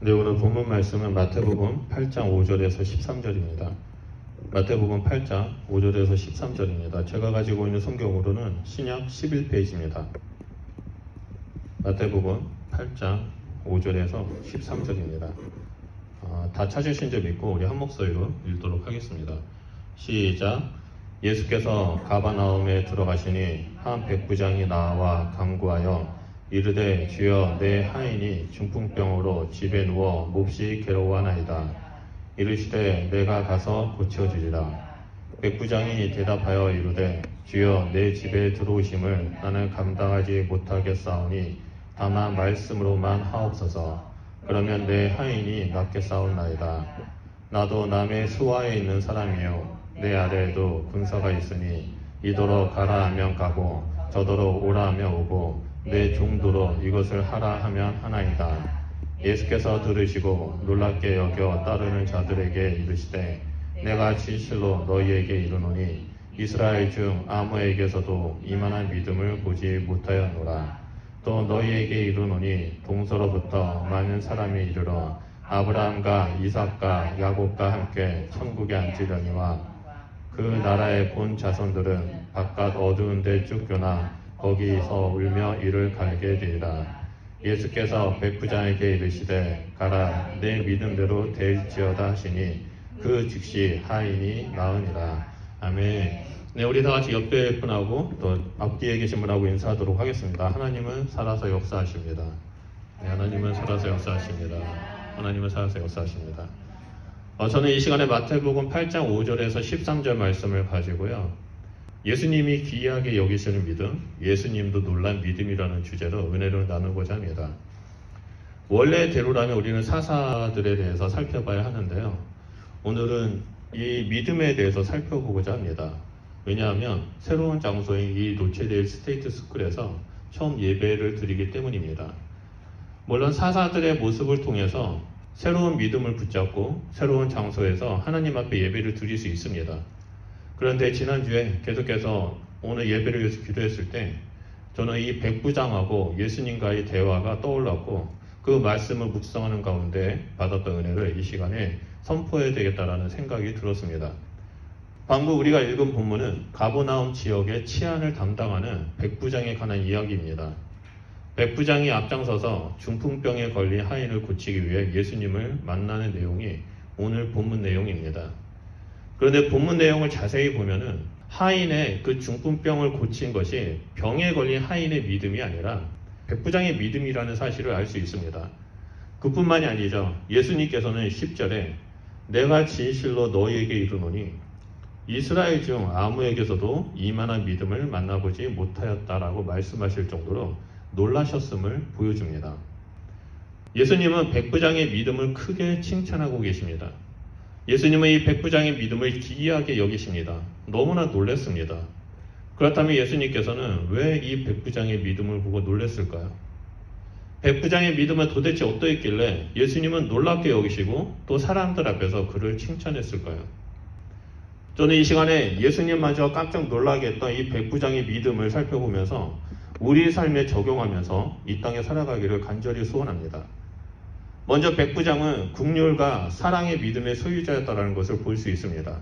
네, 오늘 본문 말씀은 마태복음 8장 5절에서 13절입니다. 마태복음 8장 5절에서 13절입니다. 제가 가지고 있는 성경으로는 신약 11페이지입니다. 마태복음 8장 5절에서 13절입니다. 다 찾으신 줄 믿고 우리 한 목소리로 읽도록 하겠습니다. 시작. 예수께서 가버나움에 들어가시니 한 백부장이 나와 간구하여 이르되 주여 내 하인이 중풍병으로 집에 누워 몹시 괴로워하나이다. 이르시되 내가 가서 고쳐주리라. 백부장이 대답하여 이르되 주여 내 집에 들어오심을 나는 감당하지 못하겠사오니 다만 말씀으로만 하옵소서. 그러면 내 하인이 낫겠사옵나이다. 나도 남의 수하에 있는 사람이요 내 아래에도 군사가 있으니 이더러 가라 하면 가고 저더러 오라 하면 오고 내 종도로 이것을 하라 하면 하나이다. 예수께서 들으시고 놀랍게 여겨 따르는 자들에게 이르시되 내가 진실로 너희에게 이르노니 이스라엘 중 아무에게서도 이만한 믿음을 보지 못하였노라. 또 너희에게 이르노니 동서로부터 많은 사람이 이르러 아브라함과 이삭과 야곱과 함께 천국에 앉으려니와 그 나라의 본 자손들은 바깥 어두운 데 쫓겨나 거기서 울며 이를 갈게 되리라. 예수께서 백부장에게 이르시되 가라 내 믿음대로 될지어다 하시니 그 즉시 하인이 나으니라. 아멘. 네, 우리 다 같이 옆에 분하고 또 앞뒤에 계신 분하고 인사하도록 하겠습니다. 하나님은 살아서 역사하십니다. 네, 하나님은 살아서 역사하십니다. 하나님은 살아서 역사하십니다. 저는 이 시간에 마태복음 8장 5절에서 13절 말씀을 가지고요. 예수님이 귀하게 여기시는 믿음, 예수님도 놀란 믿음이라는 주제로 은혜를 나누고자 합니다. 원래대로라면 우리는 사사들에 대해서 살펴봐야 하는데요. 오늘은 이 믿음에 대해서 살펴보고자 합니다. 왜냐하면 새로운 장소인 이 노체데일 스테이트 스쿨에서 처음 예배를 드리기 때문입니다. 물론 사사들의 모습을 통해서 새로운 믿음을 붙잡고 새로운 장소에서 하나님 앞에 예배를 드릴 수 있습니다. 그런데 지난주에 계속해서 오늘 예배를 위해서 기도했을 때 저는 이 백부장하고 예수님과의 대화가 떠올랐고 그 말씀을 묵상하는 가운데 받았던 은혜를 이 시간에 선포해야 되겠다라는 생각이 들었습니다. 방금 우리가 읽은 본문은 가버나움 지역의 치안을 담당하는 백부장에 관한 이야기입니다. 백부장이 앞장서서 중풍병에 걸린 하인을 고치기 위해 예수님을 만나는 내용이 오늘 본문 내용입니다. 그런데 본문 내용을 자세히 보면은 하인의 그 중풍병을 고친 것이 병에 걸린 하인의 믿음이 아니라 백부장의 믿음이라는 사실을 알 수 있습니다. 그뿐만이 아니죠. 예수님께서는 10절에 내가 진실로 너희에게 이르노니 이스라엘 중 아무에게서도 이만한 믿음을 만나보지 못하였다라고 말씀하실 정도로 놀라셨음을 보여줍니다. 예수님은 백부장의 믿음을 크게 칭찬하고 계십니다. 예수님은 이 백부장의 믿음을 기이하게 여기십니다. 너무나 놀랐습니다. 그렇다면 예수님께서는 왜 이 백부장의 믿음을 보고 놀랐을까요? 백부장의 믿음은 도대체 어떠했길래 예수님은 놀랍게 여기시고 또 사람들 앞에서 그를 칭찬했을까요? 저는 이 시간에 예수님마저 깜짝 놀라게 했던 이 백부장의 믿음을 살펴보면서 우리 삶에 적용하면서 이 땅에 살아가기를 간절히 소원합니다. 먼저 백부장은 긍휼과 사랑의 믿음의 소유자였다는 것을 볼 수 있습니다.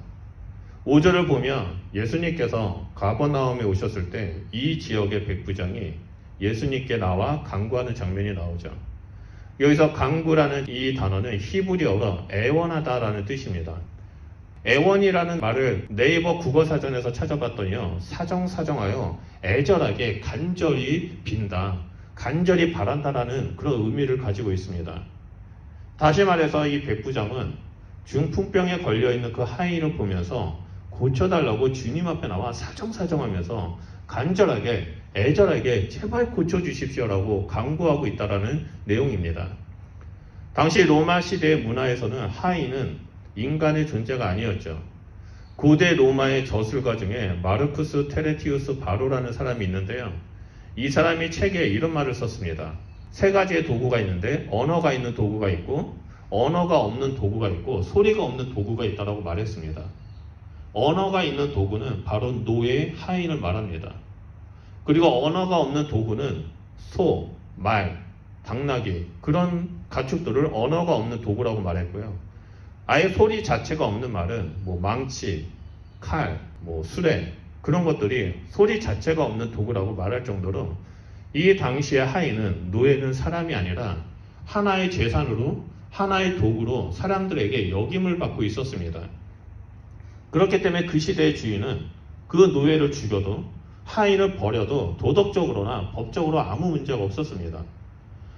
5절을 보면 예수님께서 가버나움에 오셨을 때 이 지역의 백부장이 예수님께 나와 간구하는 장면이 나오죠. 여기서 간구라는 이 단어는 히브리어로 애원하다라는 뜻입니다. 애원이라는 말을 네이버 국어사전에서 찾아봤더니요. 사정하여 애절하게 간절히 빈다, 간절히 바란다라는 그런 의미를 가지고 있습니다. 다시 말해서 이 백부장은 중풍병에 걸려있는 그 하인을 보면서 고쳐달라고 주님 앞에 나와 사정하면서 간절하게 애절하게 제발 고쳐주십시오라고 간구하고 있다라는 내용입니다. 당시 로마 시대의 문화에서는 하인은 인간의 존재가 아니었죠. 고대 로마의 저술가 중에 마르쿠스 테레티우스 바로라는 사람이 있는데요. 이 사람이 책에 이런 말을 썼습니다. 세 가지의 도구가 있는데 언어가 있는 도구가 있고 언어가 없는 도구가 있고 소리가 없는 도구가 있다고 말했습니다. 언어가 있는 도구는 바로 노예, 하인을 말합니다. 그리고 언어가 없는 도구는 소, 말, 당나귀 그런 가축들을 언어가 없는 도구라고 말했고요. 아예 소리 자체가 없는 말은 뭐 망치, 칼, 뭐 수레 그런 것들이 소리 자체가 없는 도구라고 말할 정도로 이 당시의 하인은 노예는 사람이 아니라 하나의 재산으로 하나의 도구로 사람들에게 역임을 받고 있었습니다. 그렇기 때문에 그 시대의 주인은 그 노예를 죽여도 하인을 버려도 도덕적으로나 법적으로 아무 문제가 없었습니다.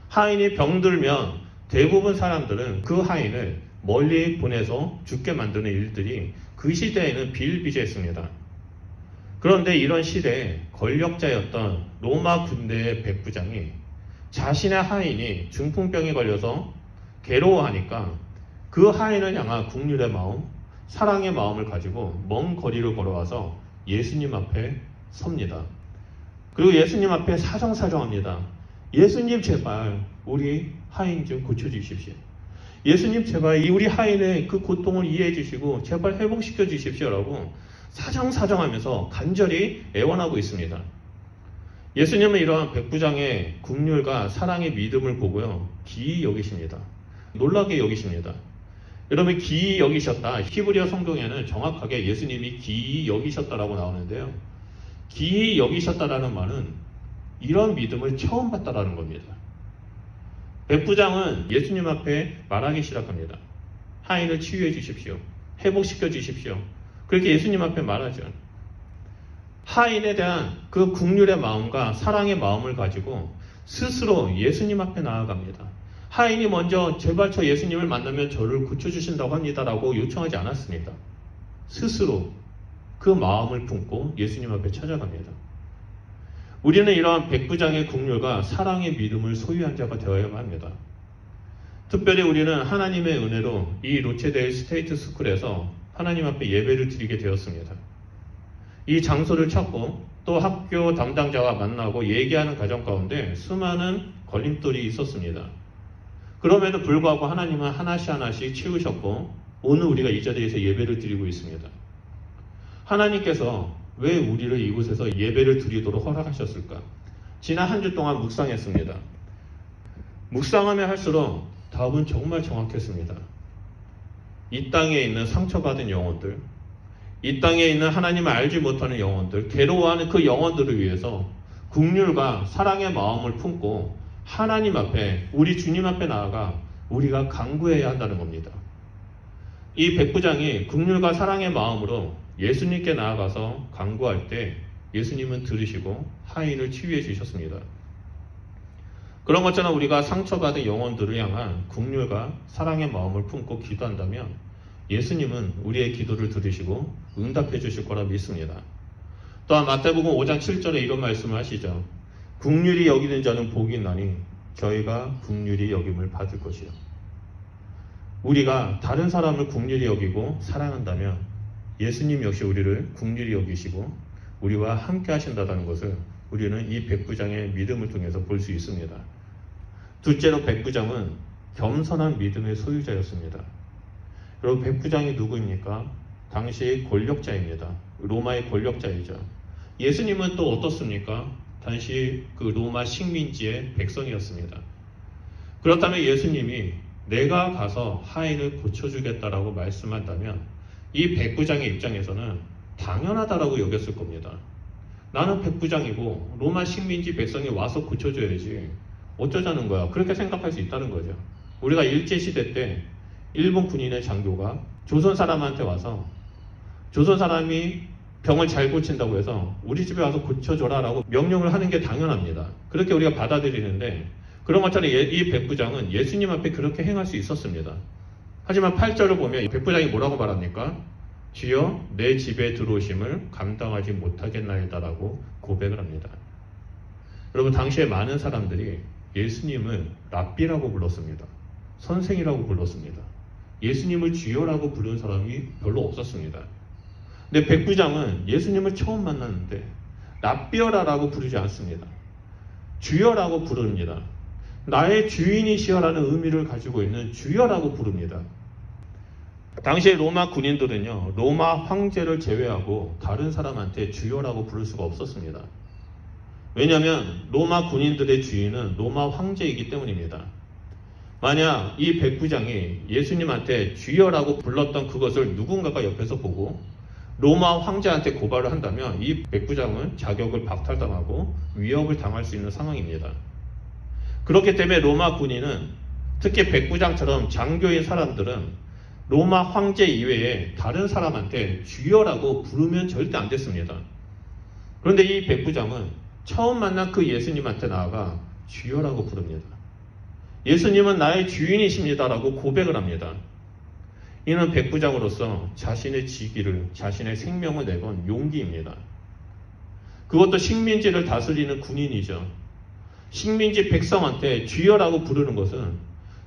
하인이 병들면 대부분 사람들은 그 하인을 멀리 보내서 죽게 만드는 일들이 그 시대에는 비일비재했습니다. 그런데 이런 시대에 권력자였던 로마 군대의 백부장이 자신의 하인이 중풍병에 걸려서 괴로워하니까 그 하인을 향한 국률의 마음, 사랑의 마음을 가지고 먼 거리를 걸어와서 예수님 앞에 섭니다. 그리고 예수님 앞에 사정사정합니다. 예수님 제발 우리 하인 좀 고쳐주십시오. 예수님 제발 우리 하인의 그 고통을 이해해 주시고 제발 회복시켜 주십시오라고 사정사정하면서 간절히 애원하고 있습니다. 예수님은 이러한 백부장의 국률과 사랑의 믿음을 보고요. 기이 여기십니다. 놀라게 여기십니다. 여러분 기이 여기셨다. 히브리어 성경에는 정확하게 예수님이 기이 여기셨다라고 나오는데요. 기이 여기셨다라는 말은 이런 믿음을 처음 봤다라는 겁니다. 백부장은 예수님 앞에 말하기 시작합니다. 하인을 치유해 주십시오. 회복시켜 주십시오. 그렇게 예수님 앞에 말하죠. 하인에 대한 그 국률의 마음과 사랑의 마음을 가지고 스스로 예수님 앞에 나아갑니다. 하인이 먼저 제발 저 예수님을 만나면 저를 고쳐주신다고 합니다라고 요청하지 않았습니다. 스스로 그 마음을 품고 예수님 앞에 찾아갑니다. 우리는 이러한 백부장의 국률과 사랑의 믿음을 소유한 자가 되어야만 합니다. 특별히 우리는 하나님의 은혜로 이 로체데일 스테이트 스쿨에서 하나님 앞에 예배를 드리게 되었습니다. 이 장소를 찾고 또 학교 담당자와 만나고 얘기하는 과정 가운데 수많은 걸림돌이 있었습니다. 그럼에도 불구하고 하나님은 하나씩 치우셨고 오늘 우리가 이 자리에서 예배를 드리고 있습니다. 하나님께서 왜 우리를 이곳에서 예배를 드리도록 허락하셨을까? 지난 한 주 동안 묵상했습니다. 묵상하면 할수록 답은 정말 정확했습니다. 이 땅에 있는 상처받은 영혼들, 이 땅에 있는 하나님을 알지 못하는 영혼들, 괴로워하는 그 영혼들을 위해서 긍휼과 사랑의 마음을 품고 하나님 앞에, 우리 주님 앞에 나아가 우리가 간구해야 한다는 겁니다. 이 백부장이 긍휼과 사랑의 마음으로 예수님께 나아가서 간구할 때 예수님은 들으시고 하인을 치유해 주셨습니다. 그런 것처럼 우리가 상처받은 영혼들을 향한 긍휼과 사랑의 마음을 품고 기도한다면 예수님은 우리의 기도를 들으시고 응답해 주실 거라 믿습니다. 또한 마태복음 5장 7절에 이런 말씀을 하시죠. 긍휼히 여기는 자는 복이 있나니 저희가 긍휼히 여김을 받을 것이요. 우리가 다른 사람을 긍휼히 여기고 사랑한다면 예수님 역시 우리를 긍휼히 여기시고 우리와 함께 하신다는 것을 우리는 이 백부장의 믿음을 통해서 볼 수 있습니다. 둘째로 백부장은 겸손한 믿음의 소유자였습니다. 여러분 백부장이 누구입니까? 당시 권력자입니다. 로마의 권력자이죠. 예수님은 또 어떻습니까? 당시 그 로마 식민지의 백성이었습니다. 그렇다면 예수님이 내가 가서 하인을 고쳐주겠다라고 말씀한다면 이 백부장의 입장에서는 당연하다라고 여겼을 겁니다. 나는 백부장이고 로마 식민지 백성이 와서 고쳐줘야지 어쩌자는 거야. 그렇게 생각할 수 있다는 거죠. 우리가 일제시대 때 일본 군인의 장교가 조선 사람한테 와서 조선 사람이 병을 잘 고친다고 해서 우리 집에 와서 고쳐줘라 라고 명령을 하는 게 당연합니다. 그렇게 우리가 받아들이는데 그런 것처럼 이 백부장은 예수님 앞에 그렇게 행할 수 있었습니다. 하지만 8절을 보면 백부장이 뭐라고 말합니까? 주여 내 집에 들어오심을 감당하지 못하겠나이다라고 고백을 합니다. 여러분 당시에 많은 사람들이 예수님을 랍비라고 불렀습니다. 선생이라고 불렀습니다. 예수님을 주여라고 부르는 사람이 별로 없었습니다. 근데 백부장은 예수님을 처음 만났는데 랍비어라라고 부르지 않습니다. 주여라고 부릅니다. 나의 주인이시여라는 의미를 가지고 있는 주여라고 부릅니다. 당시에 로마 군인들은요, 로마 황제를 제외하고 다른 사람한테 주여라고 부를 수가 없었습니다. 왜냐하면 로마 군인들의 주인은 로마 황제이기 때문입니다. 만약 이 백부장이 예수님한테 주여라고 불렀던 그것을 누군가가 옆에서 보고 로마 황제한테 고발을 한다면 이 백부장은 자격을 박탈당하고 위협을 당할 수 있는 상황입니다. 그렇기 때문에 로마 군인은, 특히 백부장처럼 장교인 사람들은 로마 황제 이외에 다른 사람한테 주여라고 부르면 절대 안 됐습니다. 그런데 이 백부장은 처음 만난 그 예수님한테 나아가 주여라고 부릅니다. 예수님은 나의 주인이십니다라고 고백을 합니다. 이는 백부장으로서 자신의 직위를, 자신의 생명을 내건 용기입니다. 그것도 식민지를 다스리는 군인이죠. 식민지 백성한테 주여라고 부르는 것은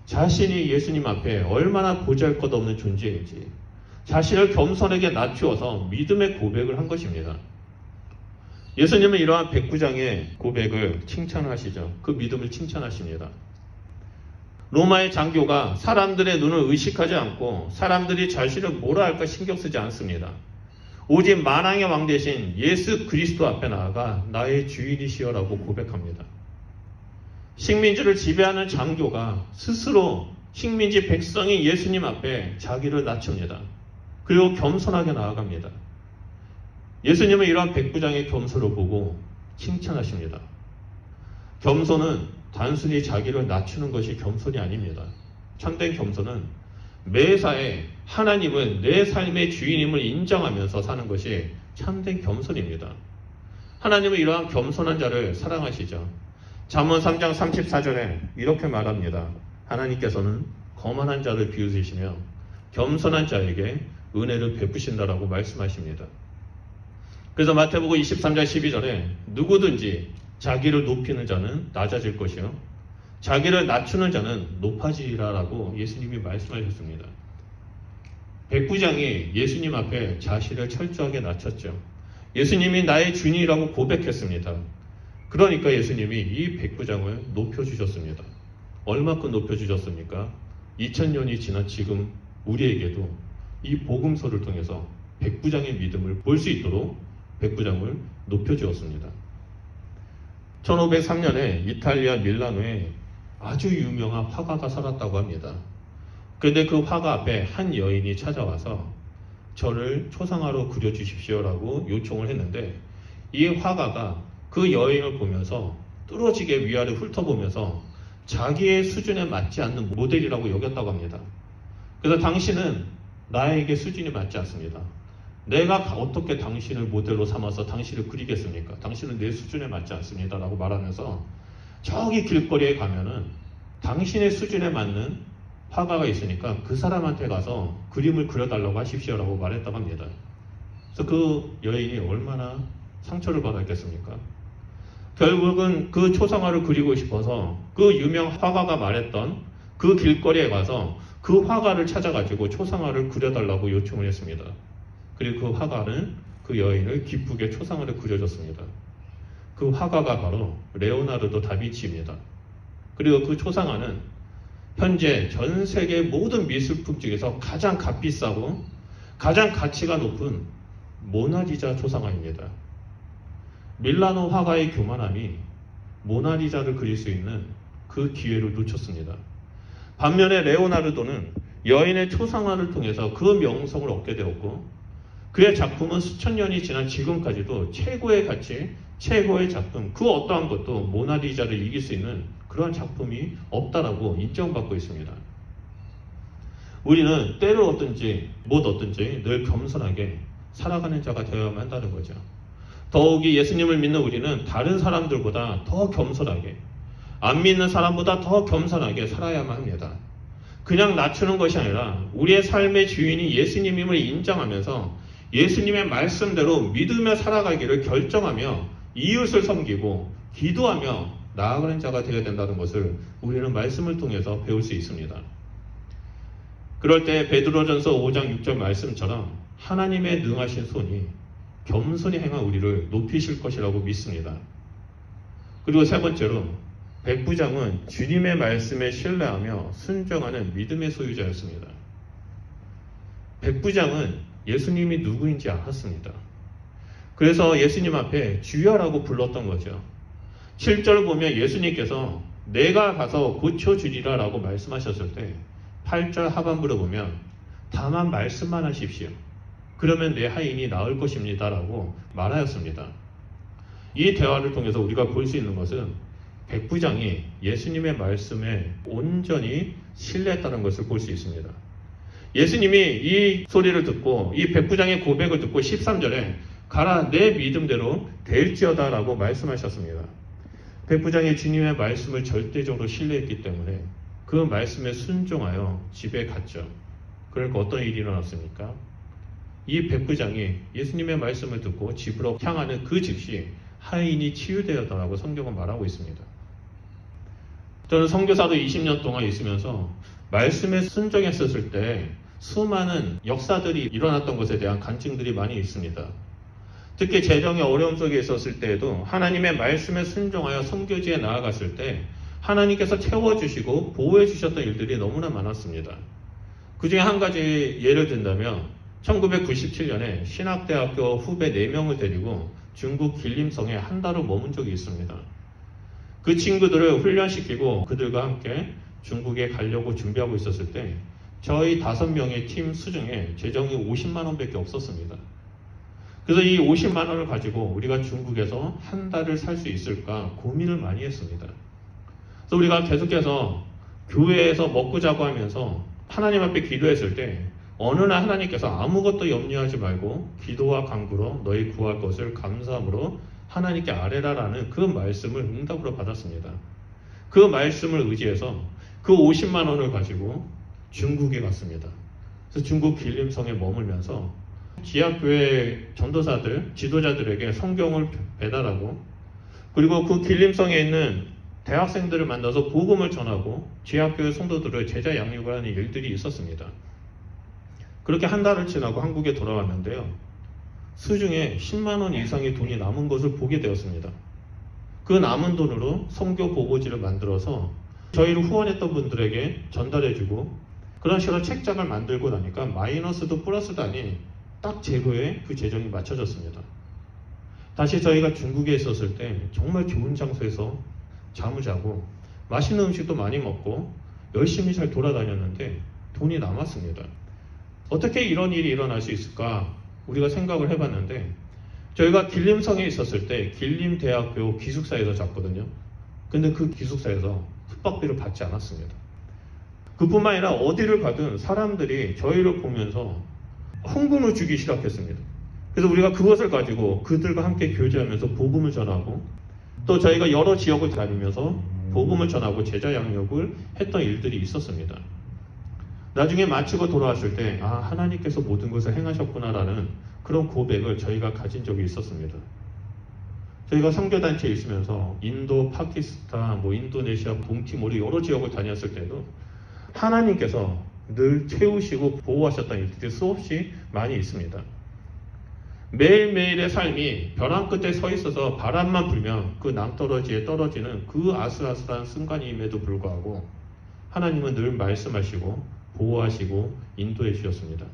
자신이 예수님 앞에 얼마나 보잘것없는 존재인지 자신을 겸손하게 낮추어서 믿음의 고백을 한 것입니다. 예수님은 이러한 백부장의 고백을 칭찬하시죠. 그 믿음을 칭찬하십니다. 로마의 장교가 사람들의 눈을 의식하지 않고 사람들이 자신을 뭐라 할까 신경 쓰지 않습니다. 오직 만왕의 왕 대신 예수 그리스도 앞에 나아가 나의 주인이시여라고 고백합니다. 식민지를 지배하는 장교가 스스로 식민지 백성인 예수님 앞에 자기를 낮춥니다. 그리고 겸손하게 나아갑니다. 예수님은 이러한 백부장의 겸손을 보고 칭찬하십니다. 겸손은 단순히 자기를 낮추는 것이 겸손이 아닙니다. 참된 겸손은 매사에 하나님은 내 삶의 주인임을 인정하면서 사는 것이 참된 겸손입니다. 하나님은 이러한 겸손한 자를 사랑하시죠. 잠언 3장 34절에 이렇게 말합니다. 하나님께서는 거만한 자를 비웃으시며 겸손한 자에게 은혜를 베푸신다라고 말씀하십니다. 그래서 마태복음 23장 12절에 누구든지 자기를 높이는 자는 낮아질 것이요 자기를 낮추는 자는 높아지리라라고 예수님이 말씀하셨습니다. 백부장이 예수님 앞에 자신을 철저하게 낮췄죠. 예수님이 나의 주인이라고 고백했습니다. 그러니까 예수님이 이 백부장을 높여주셨습니다. 얼마큼 높여주셨습니까? 2000년이 지난 지금 우리에게도 이 복음서를 통해서 백부장의 믿음을 볼 수 있도록 백부장을 높여주었습니다. 1503년에 이탈리아 밀라노에 아주 유명한 화가가 살았다고 합니다. 그런데 그 화가 앞에 한 여인이 찾아와서 저를 초상화로 그려주십시오라고 요청을 했는데 이 화가가 그 여인을 보면서 뚫어지게 위아래 훑어보면서 자기의 수준에 맞지 않는 모델이라고 여겼다고 합니다. 그래서 당신은 나에게 수준이 맞지 않습니다. 내가 어떻게 당신을 모델로 삼아서 당신을 그리겠습니까? 당신은 내 수준에 맞지 않습니다. 라고 말하면서 저기 길거리에 가면은 당신의 수준에 맞는 화가가 있으니까 그 사람한테 가서 그림을 그려달라고 하십시오. 라고 말했다고 합니다. 그래서 그 여인이 얼마나 상처를 받았겠습니까? 결국은 그 초상화를 그리고 싶어서 그 유명 화가가 말했던 그 길거리에 가서 그 화가를 찾아가지고 초상화를 그려달라고 요청을 했습니다. 그리고 그 화가는 그 여인을 기쁘게 초상화를 그려줬습니다. 그 화가가 바로 레오나르도 다빈치입니다. 그리고 그 초상화는 현재 전 세계 모든 미술품 중에서 가장 값비싸고 가장 가치가 높은 모나리자 초상화입니다. 밀라노 화가의 교만함이 모나리자를 그릴 수 있는 그 기회를 놓쳤습니다. 반면에 레오나르도는 여인의 초상화를 통해서 그 명성을 얻게 되었고 그의 작품은 수천 년이 지난 지금까지도 최고의 가치, 최고의 작품, 그 어떠한 것도 모나리자를 이길 수 있는 그런 작품이 없다라고 인정받고 있습니다. 우리는 때를 얻든지 못 얻든지 늘 겸손하게 살아가는 자가 되어야만 한다는 거죠. 더욱이 예수님을 믿는 우리는 다른 사람들보다 더 겸손하게, 안 믿는 사람보다 더 겸손하게 살아야만 합니다. 그냥 낮추는 것이 아니라 우리의 삶의 주인이 예수님임을 인정하면서 예수님의 말씀대로 믿으며 살아가기를 결정하며 이웃을 섬기고 기도하며 나아가는 자가 되어야 된다는 것을 우리는 말씀을 통해서 배울 수 있습니다. 그럴 때 베드로전서 5장 6절 말씀처럼 하나님의 능하신 손이 겸손히 행한 우리를 높이실 것이라고 믿습니다. 그리고 세 번째로 백부장은 주님의 말씀에 신뢰하며 순종하는 믿음의 소유자였습니다. 백부장은 예수님이 누구인지 알았습니다. 그래서 예수님 앞에 주여라고 불렀던 거죠. 7절 보면 예수님께서 내가 가서 고쳐주리라 라고 말씀하셨을 때 8절 하반부를 보면 다만 말씀만 하십시오. 그러면 내 하인이 나을 것입니다 라고 말하였습니다. 이 대화를 통해서 우리가 볼 수 있는 것은 백부장이 예수님의 말씀에 온전히 신뢰했다는 것을 볼 수 있습니다. 예수님이 이 소리를 듣고 이 백부장의 고백을 듣고 13절에 가라 내 믿음대로 될지어다 라고 말씀하셨습니다. 백부장이 주님의 말씀을 절대적으로 신뢰했기 때문에 그 말씀에 순종하여 집에 갔죠. 그러니까 어떤 일이 일어났습니까? 이 백부장이 예수님의 말씀을 듣고 집으로 향하는 그 즉시 하인이 치유되었다라고 성경은 말하고 있습니다. 저는 선교사도 20년 동안 있으면서 말씀에 순종했었을 때 수많은 역사들이 일어났던 것에 대한 간증들이 많이 있습니다. 특히 재정의 어려움 속에 있었을 때에도 하나님의 말씀에 순종하여 선교지에 나아갔을 때 하나님께서 채워주시고 보호해 주셨던 일들이 너무나 많았습니다. 그 중에 한 가지 예를 든다면 1997년에 신학대학교 후배 4명을 데리고 중국 길림성에 한 달을 머문 적이 있습니다. 그 친구들을 훈련시키고 그들과 함께 중국에 가려고 준비하고 있었을 때 저희 5명의 팀 수중에 재정이 50만 원밖에 없었습니다. 그래서 이 50만 원을 가지고 우리가 중국에서 한 달을 살 수 있을까 고민을 많이 했습니다. 그래서 우리가 계속해서 교회에서 먹고 자고 하면서 하나님 앞에 기도했을 때 어느 날 하나님께서 아무것도 염려하지 말고 기도와 간구로 너희 구할 것을 감사함으로 하나님께 아뢰라라는 그 말씀을 응답으로 받았습니다. 그 말씀을 의지해서 그 50만 원을 가지고 중국에 갔습니다. 그래서 중국 길림성에 머물면서 지하교회 전도사들, 지도자들에게 성경을 배달하고 그리고 그 길림성에 있는 대학생들을 만나서 복음을 전하고 지하교회 성도들을 제자 양육을 하는 일들이 있었습니다. 그렇게 한 달을 지나고 한국에 돌아왔는데요. 수중에 10만 원 이상의 돈이 남은 것을 보게 되었습니다. 그 남은 돈으로 선교 보고지를 만들어서 저희를 후원했던 분들에게 전달해주고 그런 식으로 책장을 만들고 나니까 마이너스도 플러스도 아닌 딱 제거에 그 재정이 맞춰졌습니다. 다시 저희가 중국에 있었을 때 정말 좋은 장소에서 잠을 자고 맛있는 음식도 많이 먹고 열심히 잘 돌아다녔는데 돈이 남았습니다. 어떻게 이런 일이 일어날 수 있을까 우리가 생각을 해봤는데 저희가 길림성에 있었을 때 길림대학교 기숙사에서 잤거든요. 근데 그 기숙사에서 숙박비를 받지 않았습니다. 그뿐만 아니라 어디를 가든 사람들이 저희를 보면서 헌금을 주기 시작했습니다. 그래서 우리가 그것을 가지고 그들과 함께 교제하면서 복음을 전하고 또 저희가 여러 지역을 다니면서 복음을 전하고 제자 양육을 했던 일들이 있었습니다. 나중에 마치고 돌아왔을 때 하나님께서 모든 것을 행하셨구나라는 그런 고백을 저희가 가진 적이 있었습니다. 저희가 선교단체에 있으면서 인도, 파키스탄, 인도네시아, 동티모르 여러 지역을 다녔을 때도 하나님께서 늘 채우시고 보호하셨던 일들이 수없이 많이 있습니다. 매일매일의 삶이 벼랑 끝에 서 있어서 바람만 불면 그 낭떠러지에 떨어지는 그 아슬아슬한 순간임에도 불구하고 하나님은 늘 말씀하시고 보호하시고 인도해 주셨습니다.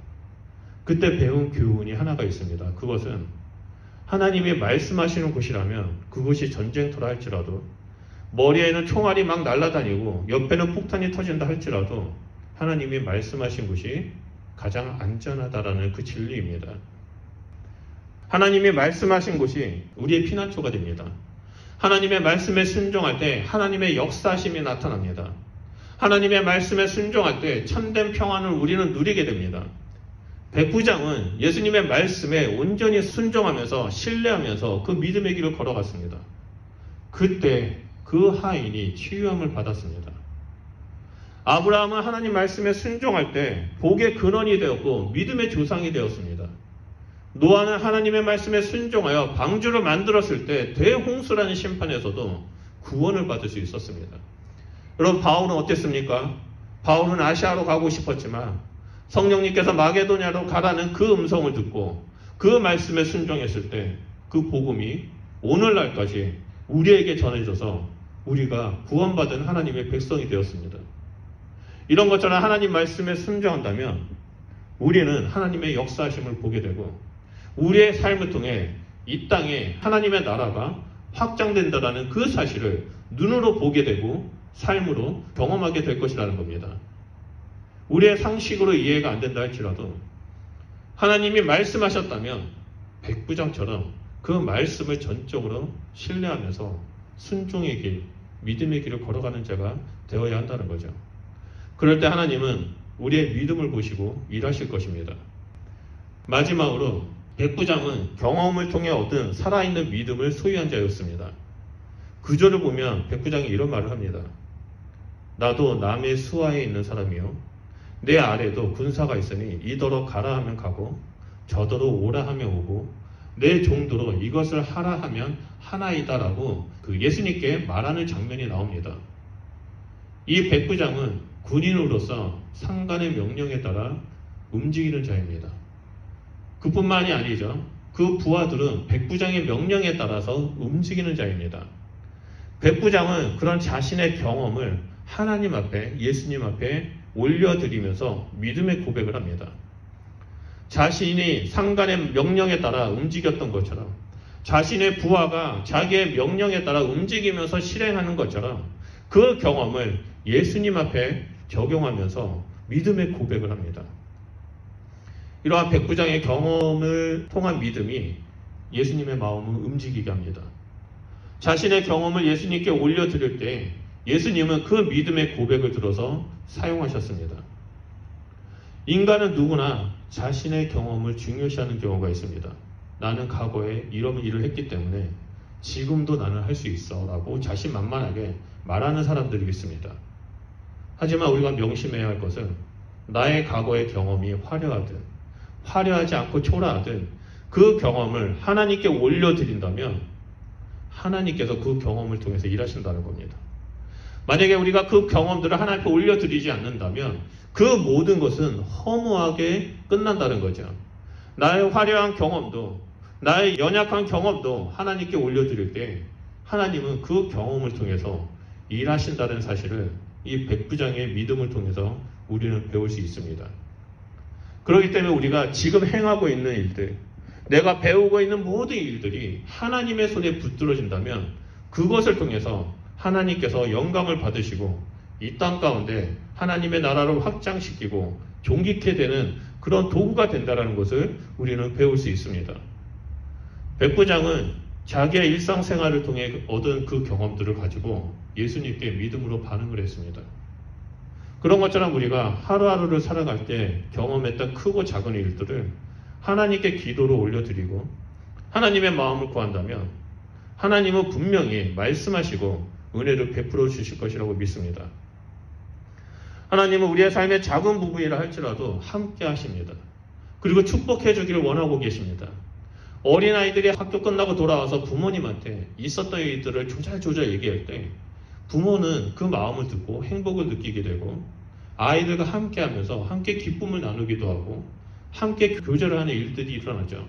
그때 배운 교훈이 하나가 있습니다. 그것은 하나님이 말씀하시는 곳이라면 그곳이 전쟁터라 할지라도 머리에는 총알이 막 날아다니고 옆에는 폭탄이 터진다 할지라도 하나님이 말씀하신 곳이 가장 안전하다라는 그 진리입니다. 하나님이 말씀하신 곳이 우리의 피난처가 됩니다. 하나님의 말씀에 순종할 때 하나님의 역사심이 나타납니다. 하나님의 말씀에 순종할 때 참된 평안을 우리는 누리게 됩니다. 백부장은 예수님의 말씀에 온전히 순종하면서 신뢰하면서 그 믿음의 길을 걸어갔습니다. 그때 그 하인이 치유함을 받았습니다. 아브라함은 하나님 말씀에 순종할 때 복의 근원이 되었고 믿음의 조상이 되었습니다. 노아는 하나님의 말씀에 순종하여 방주를 만들었을 때 대홍수라는 심판에서도 구원을 받을 수 있었습니다. 여러분 바울은 어땠습니까? 바울은 아시아로 가고 싶었지만 성령님께서 마게도냐로 가라는 그 음성을 듣고 그 말씀에 순종했을 때 그 복음이 오늘날까지 우리에게 전해져서 우리가 구원받은 하나님의 백성이 되었습니다. 이런 것처럼 하나님 말씀에 순종한다면 우리는 하나님의 역사하심을 보게 되고 우리의 삶을 통해 이 땅에 하나님의 나라가 확장된다라는 그 사실을 눈으로 보게 되고 삶으로 경험하게 될 것이라는 겁니다. 우리의 상식으로 이해가 안 된다 할지라도 하나님이 말씀하셨다면 백부장처럼 그 말씀을 전적으로 신뢰하면서 순종의 길, 믿음의 길을 걸어가는 자가 되어야 한다는 거죠. 그럴 때 하나님은 우리의 믿음을 보시고 일하실 것입니다. 마지막으로 백부장은 경험을 통해 얻은 살아있는 믿음을 소유한 자였습니다. 구절을 보면 백부장이 이런 말을 합니다. 나도 남의 수하에 있는 사람이요 내 아래도 군사가 있으니 이더러 가라 하면 가고 저더러 오라 하면 오고 내 종도로 이것을 하라 하면 하나이다라고 그 예수님께 말하는 장면이 나옵니다. 이 백부장은 군인으로서 상관의 명령에 따라 움직이는 자입니다. 그뿐만이 아니죠. 그 부하들은 백부장의 명령에 따라서 움직이는 자입니다. 백부장은 그런 자신의 경험을 하나님 앞에, 예수님 앞에 올려드리면서 믿음의 고백을 합니다. 자신이 상관의 명령에 따라 움직였던 것처럼 자신의 부하가 자기의 명령에 따라 움직이면서 실행하는 것처럼 그 경험을 예수님 앞에 적용하면서 믿음의 고백을 합니다. 이러한 백부장의 경험을 통한 믿음이 예수님의 마음을 움직이게 합니다. 자신의 경험을 예수님께 올려드릴 때 예수님은 그 믿음의 고백을 들어서 사용하셨습니다. 인간은 누구나 자신의 경험을 중요시하는 경우가 있습니다. 나는 과거에 이런 일을 했기 때문에 지금도 나는 할 수 있어 라고 자신만만하게 말하는 사람들이 있습니다. 하지만 우리가 명심해야 할 것은 나의 과거의 경험이 화려하지 않고 초라하든 그 경험을 하나님께 올려드린다면 하나님께서 그 경험을 통해서 일하신다는 겁니다. 만약에 우리가 그 경험들을 하나님께 올려드리지 않는다면 그 모든 것은 허무하게 끝난다는 거죠. 나의 화려한 경험도 나의 연약한 경험도 하나님께 올려드릴 때 하나님은 그 경험을 통해서 일하신다는 사실을 이 백부장의 믿음을 통해서 우리는 배울 수 있습니다. 그렇기 때문에 우리가 지금 행하고 있는 일들, 내가 배우고 있는 모든 일들이 하나님의 손에 붙들어진다면 그것을 통해서 하나님께서 영광을 받으시고 이 땅 가운데 하나님의 나라를 확장시키고 존귀케 되는 그런 도구가 된다는 것을 우리는 배울 수 있습니다. 백부장은 자기의 일상생활을 통해 얻은 그 경험들을 가지고 예수님께 믿음으로 반응을 했습니다. 그런 것처럼 우리가 하루하루를 살아갈 때 경험했던 크고 작은 일들을 하나님께 기도로 올려드리고 하나님의 마음을 구한다면 하나님은 분명히 말씀하시고 은혜를 베풀어 주실 것이라고 믿습니다. 하나님은 우리의 삶의 작은 부분이라 할지라도 함께 하십니다. 그리고 축복해 주기를 원하고 계십니다. 어린아이들이 학교 끝나고 돌아와서 부모님한테 있었던 일들을 조잘조잘 얘기할 때 부모는 그 마음을 듣고 행복을 느끼게 되고 아이들과 함께 하면서 함께 기쁨을 나누기도 하고 함께 교제를 하는 일들이 일어나죠.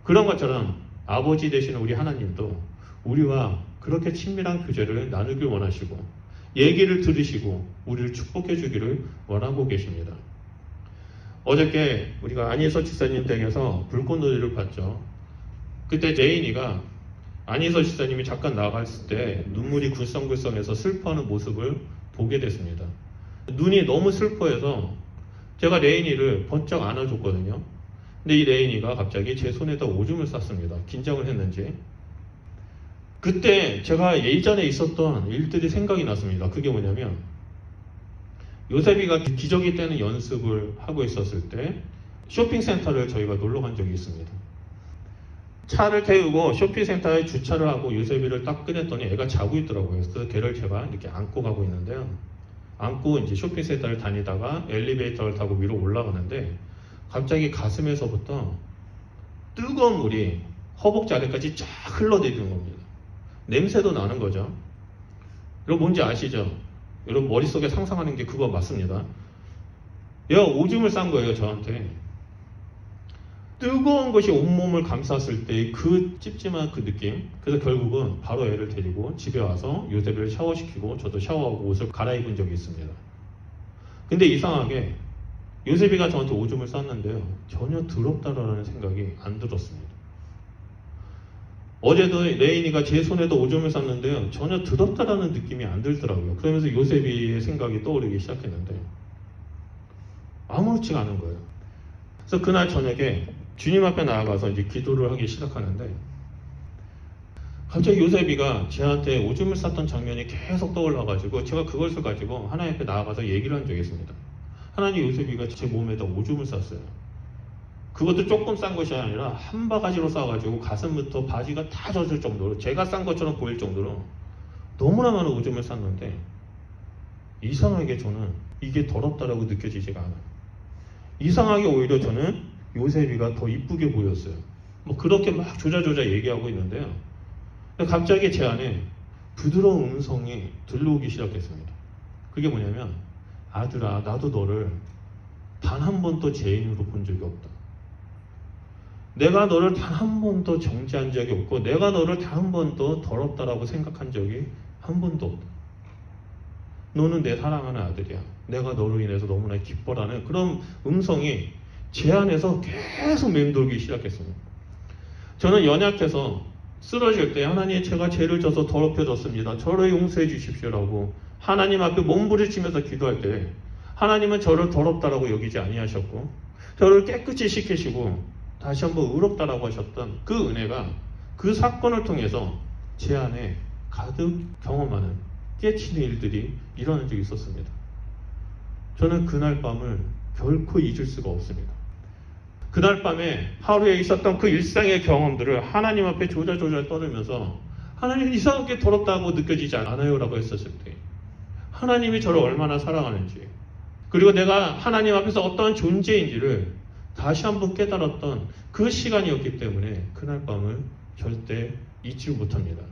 그런 것처럼 아버지 되시는 우리 하나님도 우리와 그렇게 친밀한 교제를 나누길 원하시고 얘기를 들으시고 우리를 축복해 주기를 원하고 계십니다. 어저께 우리가 안희서 집사님 댁에서 불꽃놀이를 봤죠. 그때 레인이가 안희서 집사님이 잠깐 나갔을 때 눈물이 글썽글썽해서 슬퍼하는 모습을 보게 됐습니다. 눈이 너무 슬퍼해서 제가 레인이를 번쩍 안아줬거든요. 근데 이 레인이가 갑자기 제 손에다 오줌을 쌌습니다. 긴장을 했는지. 그때 제가 예전에 있었던 일들이 생각이 났습니다. 그게 뭐냐면 요셉이가 기저귀 떼는 연습을 하고 있었을 때 쇼핑센터를 저희가 놀러 간 적이 있습니다. 차를 태우고 쇼핑센터에 주차를 하고 요셉이를 딱 꺼냈더니 애가 자고 있더라고요. 그래서 걔를 제가 이렇게 안고 가고 있는데요. 안고 이제 쇼핑센터를 다니다가 엘리베이터를 타고 위로 올라가는데 갑자기 가슴에서부터 뜨거운 물이 허벅지 아래까지 쫙 흘러내리는 겁니다. 냄새도 나는 거죠. 여러분 뭔지 아시죠? 여러분 머릿속에 상상하는 게 그거 맞습니다. 얘가 오줌을 싼 거예요, 저한테. 뜨거운 것이 온몸을 감쌌을 때 그 찝찝한 그 느낌. 그래서 결국은 바로 애를 데리고 집에 와서 요셉을 샤워시키고 저도 샤워하고 옷을 갈아입은 적이 있습니다. 근데 이상하게 요셉이가 저한테 오줌을 쌌는데요. 전혀 더럽다라는 생각이 안 들었습니다. 어제도 레인이가 제 손에도 오줌을 쌌는데요. 전혀 더럽다라는 느낌이 안 들더라고요. 그러면서 요셉이의 생각이 떠오르기 시작했는데 아무렇지가 않은 거예요. 그래서 그날 저녁에 주님 앞에 나아가서 이제 기도를 하기 시작하는데 갑자기 요셉이가 저한테 오줌을 쌌던 장면이 계속 떠올라가지고 제가 그것을 가지고 하나님 앞에 나아가서 얘기를 한 적이 있습니다. 하나님, 요셉이가 제 몸에다 오줌을 쌌어요. 그것도 조금 싼 것이 아니라 한 바가지로 싸가지고 가슴부터 바지가 다 젖을 정도로, 제가 싼 것처럼 보일 정도로 너무나 많은 오줌을 쌌는데 이상하게 저는 이게 더럽다라고 느껴지지가 않아요. 이상하게 오히려 저는 요셉이가 더 이쁘게 보였어요. 뭐 그렇게 막 조자조자 얘기하고 있는데요. 갑자기 제 안에 부드러운 음성이 들려오기 시작했습니다. 그게 뭐냐면, 아들아, 나도 너를 단 한 번도 죄인으로 본 적이 없다. 내가 너를 단 한 번도 정죄한 적이 없고 내가 너를 단 한 번도 더럽다라고 생각한 적이 한 번도 없다. 너는 내 사랑하는 아들이야. 내가 너로 인해서 너무나 기뻐라는 그런 음성이 제 안에서 계속 맴돌기 시작했습니다. 저는 연약해서 쓰러질 때 하나님, 제가 죄를 져서 더럽혀졌습니다. 저를 용서해 주십시오라고 하나님 앞에 몸부림치면서 기도할 때 하나님은 저를 더럽다라고 여기지 아니하셨고 저를 깨끗이 씻기시고 다시 한번 의롭다라고 하셨던 그 은혜가 그 사건을 통해서 제 안에 가득 경험하는 깨치는 일들이 일어난 적이 있었습니다. 저는 그날 밤을 결코 잊을 수가 없습니다. 그날 밤에 하루에 있었던 그 일상의 경험들을 하나님 앞에 조잘조잘 떠들면서 하나님, 이상하게 더럽다고 느껴지지 않아요? 라고 했었을 때 하나님이 저를 얼마나 사랑하는지, 그리고 내가 하나님 앞에서 어떠한 존재인지를 다시 한번 깨달았던 그 시간이었기 때문에 그날 밤을 절대 잊지 못합니다.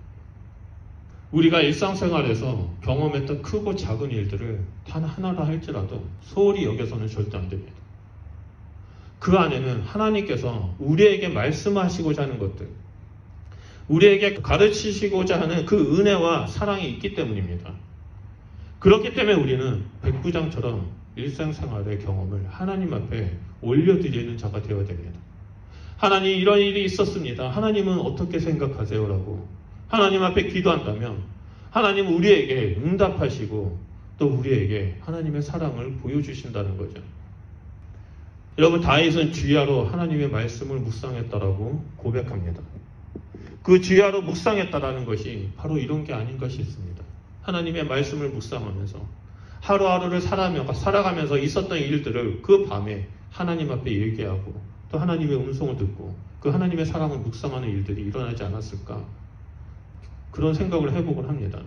우리가 일상생활에서 경험했던 크고 작은 일들을 단 하나라 할지라도 소홀히 여겨서는 절대 안 됩니다. 그 안에는 하나님께서 우리에게 말씀하시고자 하는 것들, 우리에게 가르치시고자 하는 그 은혜와 사랑이 있기 때문입니다. 그렇기 때문에 우리는 백부장처럼 일상생활의 경험을 하나님 앞에 올려드리는 자가 되어야 됩니다. 하나님, 이런 일이 있었습니다. 하나님은 어떻게 생각하세요? 라고 하나님 앞에 기도한다면 하나님은 우리에게 응답하시고 또 우리에게 하나님의 사랑을 보여주신다는 거죠. 여러분, 다윗은 주야로 하나님의 말씀을 묵상했다라고 고백합니다. 그 주야로 묵상했다라는 것이 바로 이런 게 아닌가 싶습니다. 하나님의 말씀을 묵상하면서 하루하루를 살아가면서 있었던 일들을 그 밤에 하나님 앞에 얘기하고 또 하나님의 음성을 듣고 그 하나님의 사랑을 묵상하는 일들이 일어나지 않았을까, 그런 생각을 해보곤 합니다.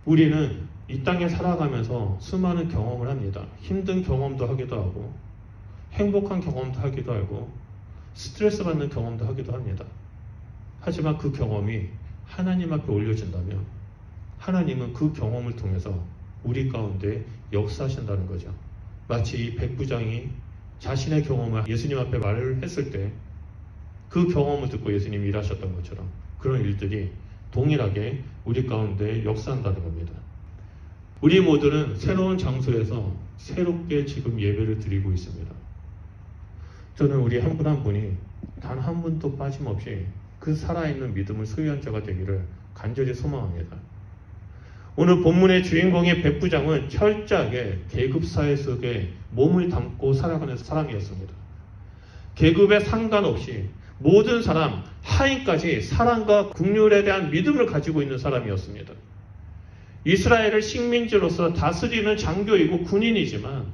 우리는 이 땅에 살아가면서 수많은 경험을 합니다. 힘든 경험도 하기도 하고 행복한 경험도 하기도 하고 스트레스 받는 경험도 하기도 합니다. 하지만 그 경험이 하나님 앞에 올려진다면 하나님은 그 경험을 통해서 우리 가운데 역사하신다는 거죠. 마치 이 백부장이 자신의 경험을 예수님 앞에 말을 했을 때 그 경험을 듣고 예수님이 일하셨던 것처럼 그런 일들이 동일하게 우리 가운데 역사한다는 겁니다. 우리 모두는 새로운 장소에서 새롭게 지금 예배를 드리고 있습니다. 저는 우리 한 분 한 분이 단 한 분도 빠짐없이 그 살아있는 믿음을 소유한 자가 되기를 간절히 소망합니다. 오늘 본문의 주인공의 백부장은 철저하게 계급사회 속에 몸을 담고 살아가는 사람이었습니다. 계급에 상관없이 모든 사람, 하인까지 사랑과 긍휼에 대한 믿음을 가지고 있는 사람이었습니다. 이스라엘을 식민지로서 다스리는 장교이고 군인이지만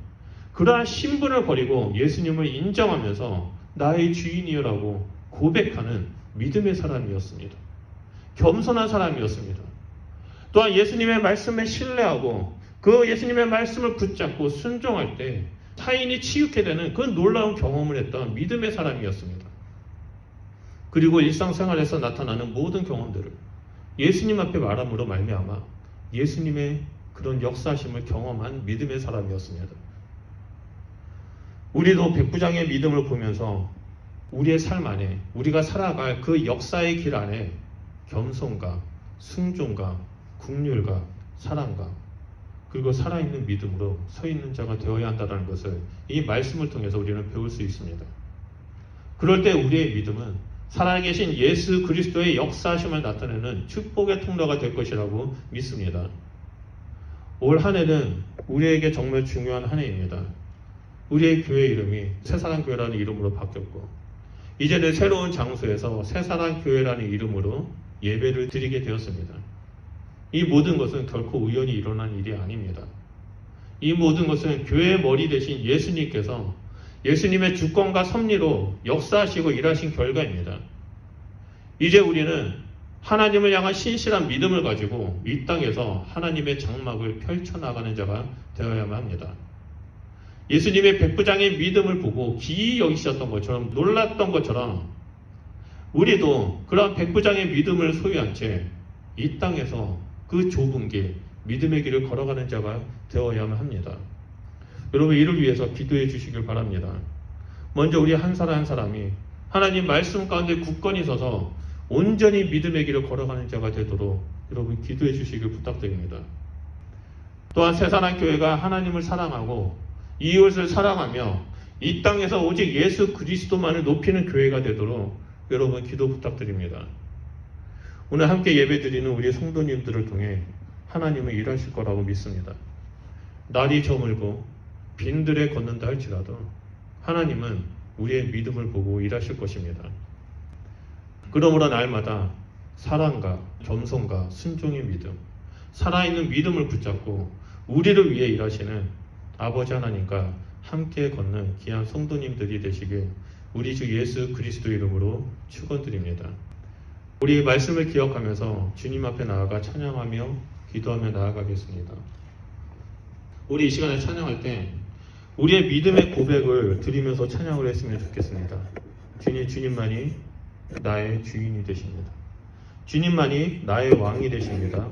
그러한 신분을 버리고 예수님을 인정하면서 나의 주인이여라고 고백하는 믿음의 사람이었습니다. 겸손한 사람이었습니다. 또한 예수님의 말씀에 신뢰하고 그 예수님의 말씀을 붙잡고 순종할 때 타인이 치유케 되는 그 놀라운 경험을 했던 믿음의 사람이었습니다. 그리고 일상생활에서 나타나는 모든 경험들을 예수님 앞에 말함으로 말미암아 예수님의 그런 역사심을 경험한 믿음의 사람이었습니다. 우리도 백부장의 믿음을 보면서 우리의 삶 안에 우리가 살아갈 그 역사의 길 안에 겸손과 순종과 긍휼과 사랑과 그리고 살아있는 믿음으로 서 있는 자가 되어야 한다는 것을 이 말씀을 통해서 우리는 배울 수 있습니다. 그럴 때 우리의 믿음은 살아계신 예수 그리스도의 역사하심을 나타내는 축복의 통로가 될 것이라고 믿습니다. 올 한 해는 우리에게 정말 중요한 한 해입니다. 우리의 교회 이름이 새사랑교회라는 이름으로 바뀌었고 이제는 새로운 장소에서 새사랑교회라는 이름으로 예배를 드리게 되었습니다. 이 모든 것은 결코 우연히 일어난 일이 아닙니다. 이 모든 것은 교회의 머리 대신 예수님께서 예수님의 주권과 섭리로 역사하시고 일하신 결과입니다. 이제 우리는 하나님을 향한 신실한 믿음을 가지고 이 땅에서 하나님의 장막을 펼쳐나가는 자가 되어야만 합니다. 예수님의 백부장의 믿음을 보고 기이 여기셨던 것처럼 놀랐던 것처럼 우리도 그런 백부장의 믿음을 소유한 채 이 땅에서 그 좁은 길, 믿음의 길을 걸어가는 자가 되어야만 합니다. 여러분 이를 위해서 기도해 주시길 바랍니다. 먼저 우리 한 사람 한 사람이 하나님 말씀 가운데 굳건히 서서 온전히 믿음의 길을 걸어가는 자가 되도록 여러분 기도해 주시길 부탁드립니다. 또한 새사랑교회가 하나님을 사랑하고 이웃을 사랑하며 이 땅에서 오직 예수 그리스도만을 높이는 교회가 되도록 여러분 기도 부탁드립니다. 오늘 함께 예배드리는 우리 성도님들을 통해 하나님은 일하실 거라고 믿습니다. 날이 저물고 빈들에 걷는다 할지라도 하나님은 우리의 믿음을 보고 일하실 것입니다. 그러므로 날마다 사랑과 겸손과 순종의 믿음, 살아있는 믿음을 붙잡고 우리를 위해 일하시는 아버지 하나님과 함께 걷는 귀한 성도님들이 되시길 우리 주 예수 그리스도 이름으로 축원드립니다. 우리 말씀을 기억하면서 주님 앞에 나아가 찬양하며 기도하며 나아가겠습니다. 우리 이 시간에 찬양할 때 우리의 믿음의 고백을 드리면서 찬양을 했으면 좋겠습니다. 주님만이 나의 주인이 되십니다. 주님만이 나의 왕이 되십니다.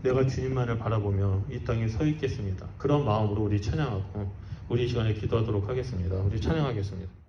내가 주님만을 바라보며 이 땅에 서 있겠습니다. 그런 마음으로 우리 찬양하고 우리 이 시간에 기도하도록 하겠습니다. 우리 찬양하겠습니다.